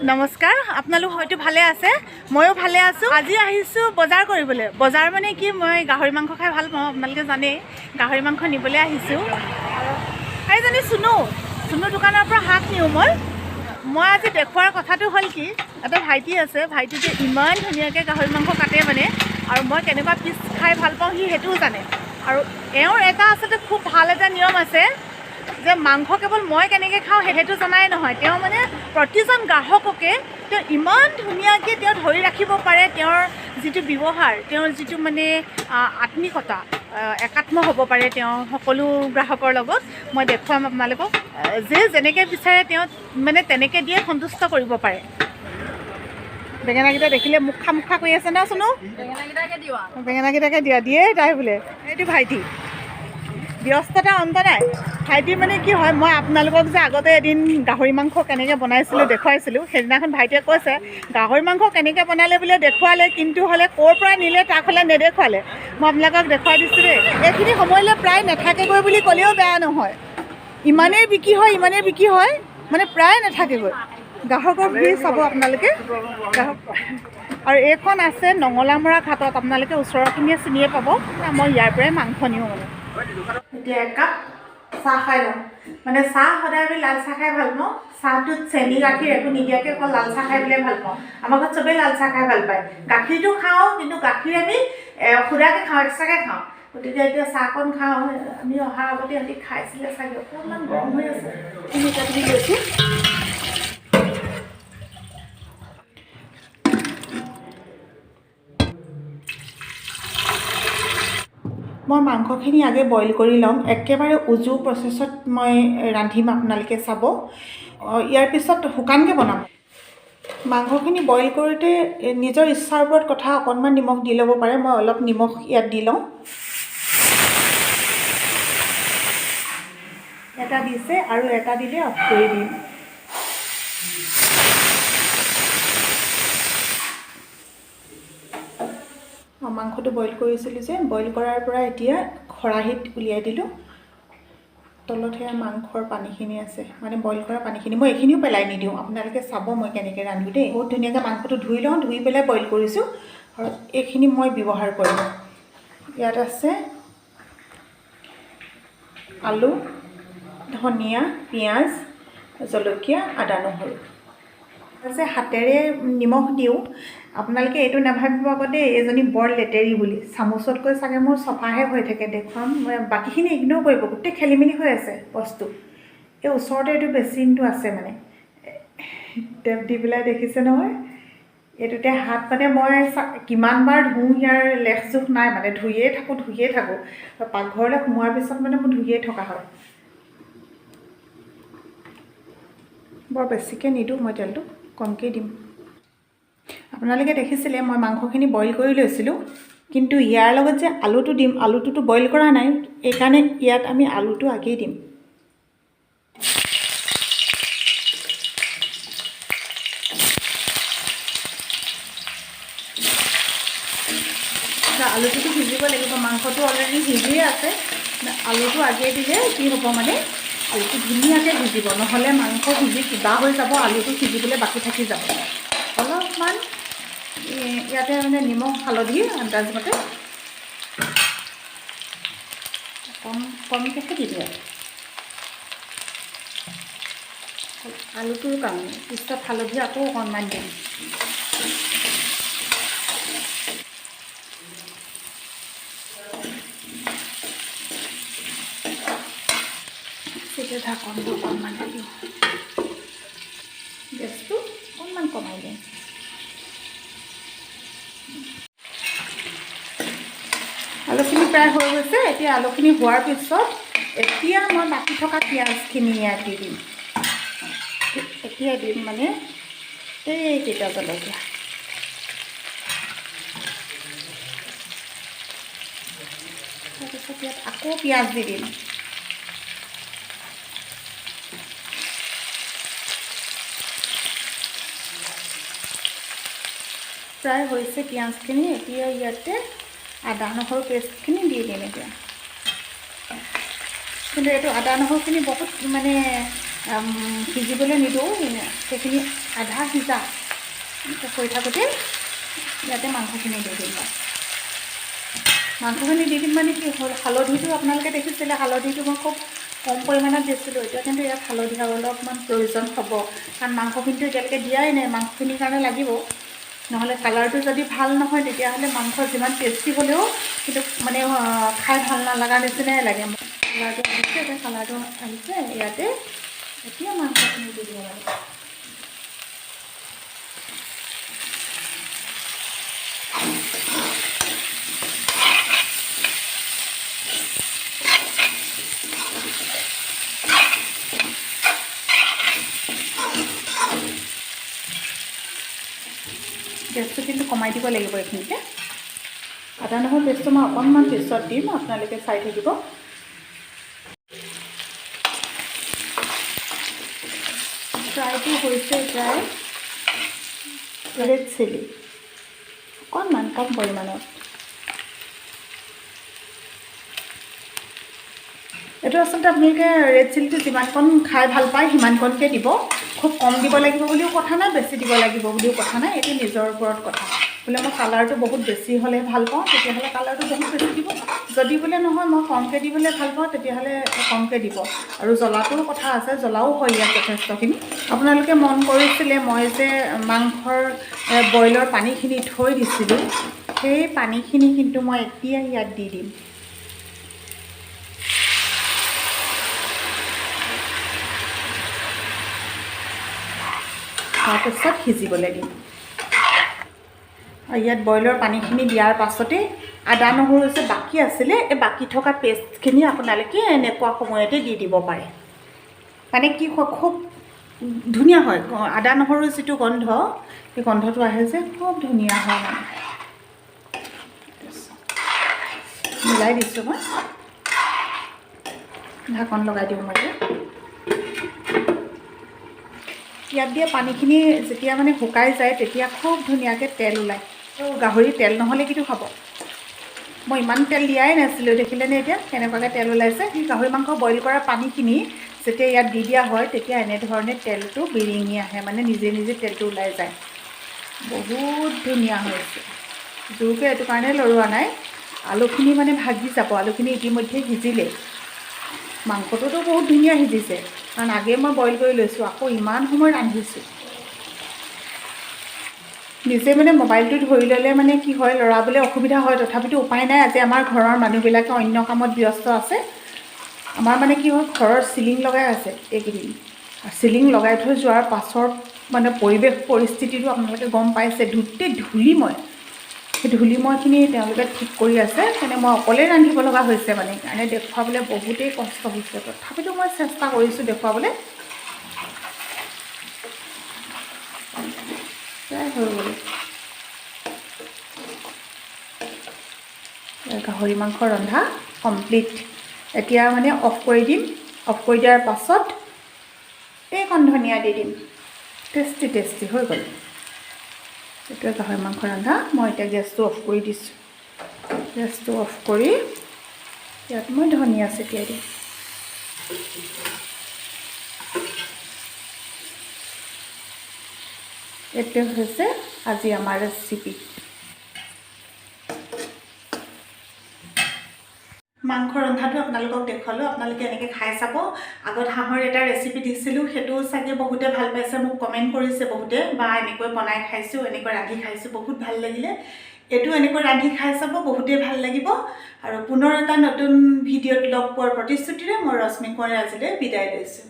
নমস্কাৰ, আপোনালোক হয়তো ভালে আছে, ময়ো ভালে আছোঁ। আজি আহিছোঁ বজাৰ কৰিবলৈ। বজাৰ মানে কি, মই গাহৰি মাংস খাই ভাল পাওঁ, আপোনালোকে জানেই। গাহৰি মাংস নিবলৈ আহিছোঁ। আৰু এইজনী চুনু দোকানৰ পৰা শাক নিওঁ মই আজি দেখুওৱাৰ কথাটো হ'ল কি, এটা ভাইটি আছে, ভাইটিটোৱে ইমান ধুনীয়াকৈ গাহৰি মাংস কাটে মানে, আৰু মই কেনেকুৱা পিচ খাই ভাল পাওঁ সি সেইটোও জানে। আৰু এওঁৰ এটা আচলতে খুব ভাল এটা নিয়ম আছে যে মাংস কেৱল মই কেনেকৈ খাওঁ সেইটো জনাই নহয়, তেওঁ মানে প্ৰতিজন গ্ৰাহককে তেওঁ ইমান ধুনীয়াকৈ তেওঁ ধৰি ৰাখিব পাৰে। তেওঁৰ যিটো ব্যৱহাৰ, তেওঁৰ যিটো মানে আত্মিকতা, একাত্ম হ'ব পাৰে তেওঁ সকলো গ্ৰাহকৰ লগত। মই দেখুৱাম আপোনালোকক, যে যেনেকৈ বিচাৰে তেওঁ মানে তেনেকৈ দিয়ে সন্তুষ্ট কৰিব পাৰে। বেঙেনাকেইটা দেখিলে মুখা কৰি আছে না চুনু? বেঙেনাকেইটাকে দিয়ে তাই বোলে। এইটো ভাইটি ব্যস্ততা অন্ত নাই। ভাইটি মানে কি হয়, মই আপোনালোকক যে আগতে এদিন গাহৰি মাংস কেনেকৈ বনাইছিলোঁ দেখুৱাইছিলোঁ, সেইদিনাখন ভাইটিয়ে কৈছে গাহৰি মাংস কেনেকৈ বনালে বোলে দেখুৱালে, কিন্তু হ'লে ক'ৰ পৰা নিলে তাক হ'লে নেদেখুৱালে। মই আপোনালোকক দেখুৱাই দিছোঁ দেই। এইখিনি সময়লৈ প্ৰায় নাথাকেগৈ বুলি ক'লেও বেয়া নহয়। ইমানেই বিক্ৰী হয় মানে প্ৰায় নাথাকেগৈ। গ্ৰাহকৰ ভিৰ চাব আপোনালোকে। আৰু এইখন আছে নঙলামৰা ঘাটত, আপোনালোকে ওচৰৰখিনিয়ে চিনিয়ে পাব। মই ইয়াৰ পৰাই মাংস নিওঁ মানে। এতিয়া একাপ চাহ খাই লওঁ। মানে চাহ সদায় আমি লাল চাহ খাই ভাল পাওঁ। চাহটোত চেনি গাখীৰ একো নিদিয়াকৈ অকল লাল চাহ খাই পেলাই ভাল পাওঁ। আমাৰ ঘৰত চবেই লাল চাহ খাই ভাল পায়। গাখীৰটো খাওঁ, কিন্তু গাখীৰ আমি সুদাকৈ খাওঁ, এক্সট্ৰাকৈ খাওঁ। গতিকে এতিয়া চাহকণ খাওঁ। আমি অহাৰ আগতে সিহঁতি খাইছিলে চাগে, অকণমান গৰম হৈ আছে। আমি লৈছোঁ। মই মাংসখিনি আগে বইল কৰি ল'ম। একেবাৰে উজু প্ৰচেছত মই ৰান্ধিম, আপোনালোকে চাব। ইয়াৰ পিছত শুকানকৈ বনাম। মাংসখিনি বইল কৰোঁতে নিজৰ ইচ্ছাৰ ওপৰত কথা, অকণমান নিমখ দি ল'ব পাৰে। মই অলপ নিমখ ইয়াত দি লওঁ। এটা দিছে আৰু এটা দিলে অফ কৰি দিম। মাংসটো বইল কৰিছিলোঁ যে, বইল কৰাৰ পৰা এতিয়া খৰাহীত উলিয়াই দিলোঁ। তলত সেয়া মাংসৰ পানীখিনি আছে, মানে বইল কৰা পানীখিনি। মই এইখিনিও পেলাই নিদিওঁ, আপোনালোকে চাব মই কেনেকৈ ৰান্ধোঁ দেই। বহুত ধুনীয়াকৈ মাংসটো ধুই লওঁ, ধুই পেলাই বইল কৰিছোঁ। আৰু এইখিনি মই ব্যৱহাৰ কৰিম। ইয়াত আছে আলু, ধনিয়া, পিঁয়াজ, জলকীয়া, আদা, নহৰু। যে হাতেৰে নিমখ দিওঁ, আপোনালোকে এইটো নাভাবিব আকৌ দেই এইজনী বৰ লেতেৰি বুলি। চামুচতকৈ চাগে মোৰ চফাহে হৈ থাকে। দেখুৱাম, মই বাকীখিনি ইগন'ৰ কৰিব, গোটেই খেলি মেলি হৈ আছে বস্তু। এই ওচৰতে এইটো বেচিনটো আছে মানে, টেপ দি পেলাই দেখিছে নহয়। এইটোতে হাত মানে মই কিমানবাৰ ধুওঁ ইয়াৰ লেখ জোখ নাই, মানে ধুইয়ে থাকোঁ। পাকঘৰলৈ সোমোৱাৰ পিছত মানে মোৰ ধুইয়ে থকা হয়। বৰ বেছিকৈ নিদিওঁ মই তেলটো, কমকৈ দিম। আপোনালোকে দেখিছিলে মই মাংসখিনি বইল কৰি লৈছিলোঁ, কিন্তু ইয়াৰ লগত যে আলুটো দিম, আলুটোতো বইল কৰা নাই। এইকাৰণে ইয়াত আমি আলুটো আগেই দিম। আলুটোতো সিজিব লাগিব, মাংসটো অলৰেডি সিজিয়ে আছে। আলুটো আগেই দিলে কি হ'ব, মানে আলুটো ধুনীয়াকৈ সিজিব। নহ'লে মাংস সিজি কিবা হৈ যাব, আলুটো সিজিবলৈ বাকী থাকি যাব। অলপমান ইয়াতে মানে নিমখ হালধি আন্দাজমতে কমকৈ দি দিয়ে আলুটোৰ কাৰণে। পিছত হালধি আকৌ অকণমান দিম। তেতিয়া ঢাকনটো অকণমান দিম, গেছটো অকণমান কমাই দিম। আলুখিনি প্ৰায় হৈ গৈছে। এতিয়া আলুখিনি হোৱাৰ পিছত এতিয়া মই বাকী থকা পিঁয়াজখিনি ইয়াত দি দিম। এতিয়া দিম মানে এইকেইটা জলকীয়া। তাৰপিছত ইয়াত আকৌ পিঁয়াজ দি দিম। প্ৰায় হৈছে পিঁয়াজখিনি। এতিয়া ইয়াতে আদা নহৰু পেষ্টখিনি দি দিম এতিয়া। কিন্তু এইটো আদা নহৰুখিনি বহুত মানে সিজিবলৈ নিদিওঁ, সেইখিনি আধা সিজা কৰি থাকোঁতে ইয়াতে মাংসখিনি দি দিম। মাংসখিনি দি দিম মানে কি হ'ল, হালধিটো আপোনালোকে দেখিছিলে, হালধিটো মই খুব কম পৰিমাণত দিছিলোঁ। এতিয়া কিন্তু ইয়াত হালধি অলপমান প্ৰয়োজন হ'ব, কাৰণ মাংসখিনিতো এতিয়ালৈকে দিয়াই নাই, মাংসখিনিৰ কাৰণে লাগিব। নহ'লে কালাৰটো যদি ভাল নহয় তেতিয়াহ'লে মাংস যিমান টেষ্টি হ'লেও কিন্তু মানে খাই ভাল নলগা নিচিনাই লাগে। কালাৰটো আহিছে, এতিয়া কালাৰটো আহিছে ইয়াতে, এতিয়া মাংসখিনি দি দিব লাগে। গেছটো কিন্তু কমাই দিব লাগিব এইখিনিতে। আদা নহৰু পেষ্টটো মই অকণমান পিছত দিম, আপোনালোকে চাই থাকিব। ফ্ৰাইটো হৈছে প্ৰায় ৰেড চিলি, অকণমান কম পৰিমাণত। এইটো আচলতে আপোনালোকে ৰেড চিলিটো যিমানকণ খাই ভাল পায় সিমানকণকৈ দিব। খুব কম দিব লাগিব বুলিও কথা নাই, বেছি দিব লাগিব বুলিও কথা নাই, এইটো নিজৰ ওপৰত কথা। বোলে মই কালাৰটো বহুত বেছি হ'লে ভাল পাওঁ, তেতিয়াহ'লে কালাৰটো বহুত বেছি দিব। যদি বোলে নহয় মই কমকৈ দিবলৈ ভাল পাওঁ, তেতিয়াহ'লে কমকৈ দিব। আৰু জ্বলাটোও কথা আছে, জ্বলাও হয় ইয়াত যথেষ্টখিনি। আপোনালোকে মন কৰিছিলে মই যে মাংসৰ বইলৰ পানীখিনি থৈ দিছিলোঁ, সেই পানীখিনি কিন্তু মই এতিয়া ইয়াত দি দিম। তাৰপিছত সিজিবলৈ দিম। আৰু ইয়াত বইলৰ পানীখিনি দিয়াৰ পাছতে আদা নহৰু যে বাকী আছিলে, এই বাকী থকা পেষ্টখিনি আপোনালোকে এনেকুৱা সময়তে দি দিব পাৰে। মানে কি হয়, খুব ধুনীয়া হয়। আদা নহৰুৰ যিটো গন্ধ, সেই গন্ধটো আহে যে খুব ধুনীয়া হয়। মানে মিলাই দিছোঁ মই, ঢাকন লগাই দিওঁ মই। ইয়াত দিয়া পানীখিনি যেতিয়া মানে শুকাই যায়, তেতিয়া খুব ধুনীয়াকৈ তেল ওলায়। আৰু গাহৰি তেল নহ'লে কিন্তু খাব। মই ইমান তেল দিয়াই নাছিলোঁ, দেখিলেনে এতিয়া কেনেকুৱাকৈ তেল ওলাইছে। সেই গাহৰি মাংস বইল কৰা পানীখিনি যেতিয়া ইয়াত দি দিয়া হয়, তেতিয়া এনেধৰণে তেলটো বিৰিঙি আহে, মানে নিজে নিজে তেলটো ওলাই যায়। বহুত ধুনীয়া হৈছে। জোৰকৈ এইটো কাৰণে লৰোৱা নাই, আলুখিনি মানে ভাগি যাব। আলুখিনি ইতিমধ্যে সিজিলে, মাংসটোতো বহুত ধুনীয়া সিজিছে, কাৰণ আগেয়ে মই বইল কৰি লৈছোঁ, আকৌ ইমান সময় ৰান্ধিছোঁ। নিজে মানে মোবাইলটো ধৰি ল'লে মানে কি হয়, লৰাবলৈ অসুবিধা হয়, তথাপিতো উপায় নাই। আজি আমাৰ ঘৰৰ মানুহবিলাকে অন্য কামত ব্যস্ত আছে। আমাৰ মানে কি হয়, ঘৰৰ চিলিং লগাই আছে এইকেইদিন। চিলিং লগাই থৈ যোৱাৰ পাছৰ মানে পৰিৱেশ পৰিস্থিতিটো আপোনালোকে গম পাইছে, গোটেই ধূলিময়। সেই ধূলিময়খিনি তেওঁলোকে ঠিক কৰি আছে, মানে মই অকলেই ৰান্ধিব লগা হৈছে। মানে সেইকাৰণে দেখুৱাবলৈ বহুতেই কষ্ট হৈছে, তথাপিতো মই চেষ্টা কৰিছোঁ দেখুৱাবলৈ। প্ৰায় হৈ গ'ল। গাহৰি মাংস ৰন্ধা কমপ্লিট। এতিয়া মানে অফ কৰি দিম। অফ কৰি দিয়াৰ পাছত এইকণ ধনিয়া দি দিম। টেষ্টি টেষ্টি হৈ গ'ল। এতিয়া গাহৰি মাংস ৰন্ধা। মই এতিয়া গেছটো অফ কৰি দিছোঁ। গেছটো অফ কৰি ইয়াত মই ধনিয়া ছটিয়াই দিম। এইটো হৈছে আজি আমাৰ ৰেচিপি। মাংস ৰন্ধাটো আপোনালোকক দেখুৱালোঁ, আপোনালোকে এনেকৈ খাই চাব। আগত হাঁহৰ এটা ৰেচিপি দিছিলোঁ, সেইটোও চাগে বহুতে ভাল পাইছে, মোক কমেণ্ট কৰিছে বহুতে, বা এনেকৈ বনাই খাইছোঁ, এনেকৈ ৰান্ধি খাইছোঁ, বহুত ভাল লাগিলে। এইটো এনেকৈ ৰান্ধি খাই চাব, বহুতেই ভাল লাগিব। আৰু পুনৰ এটা নতুন ভিডিঅ'ত লগ পোৱাৰ প্ৰতিশ্ৰুতিৰে মই ৰশ্মি কোঁৱৰে আজিলৈ বিদায় লৈছোঁ।